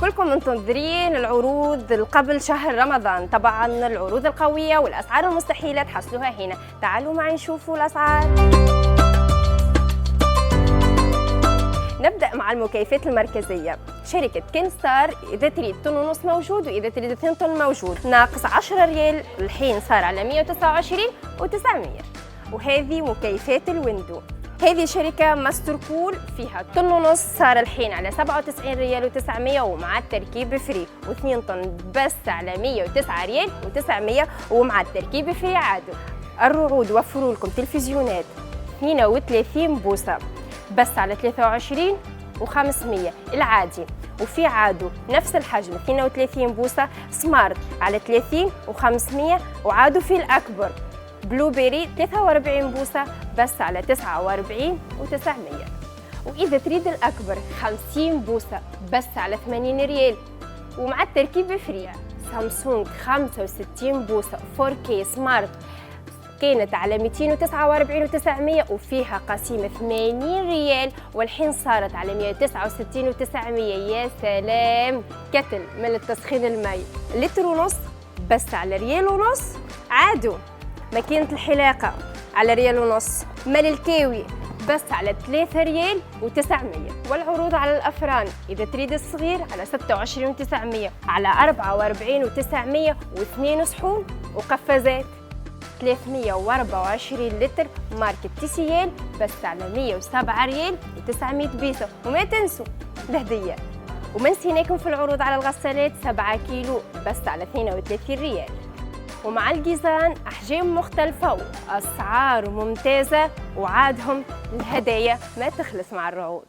كلكم منتظرين العروض قبل شهر رمضان. طبعا العروض القوية والأسعار المستحيلة تحصلوها هنا. تعالوا معي نشوفوا الأسعار. نبدأ مع المكيفات المركزية. شركة كنستار إذا تريد طن ونص موجود، وإذا تريد 2 طن موجود. ناقص 10 ريال الحين صار على 129 و900. وهذه مكيفات الويندو. هذه شركة ماستر كول فيها طن ونص صار الحين على 97 ريال و900 ومع التركيب فري، و2 طن بس على 109 ريال و900 ومع التركيب فري. عادوا الرعود وفروا لكم تلفزيونات 32 بوصة بس على 23 و500 العادي، وفي عادوا نفس الحجم 32 بوصة سمارت على 30 و500 وعادوا في الأكبر بلو بيري 43 بوصة بس على 49 و900. وإذا تريد الأكبر 50 بوصة بس على 80 ريال ومع التركيب فري. سامسونج 65 بوصة 4K سمارت كانت على 249 و900 وفيها قسيمة 80 ريال والحين صارت على 169 و900. يا سلام، كتل من التسخين الماء لتر ونص بس على ريال ونص. عادوا ماكينة الحلاقة على ريال ونص. مال الكاوي بس على 3 ريال و900. والعروض على الأفران إذا تريد الصغير على 26 و900 على 44 و900 و2 صحون وقفازات 324 لتر ماركة TCL بس على 107 ريال و900 بيصة. وما تنسوا الهدية. وما نسيناكم في العروض على الغسالات 7 كيلو بس على 32 ريال. ومع الجيزان أحجام مختلفة وأسعار ممتازة وعادهم الهدايا ما تخلص مع الرعود.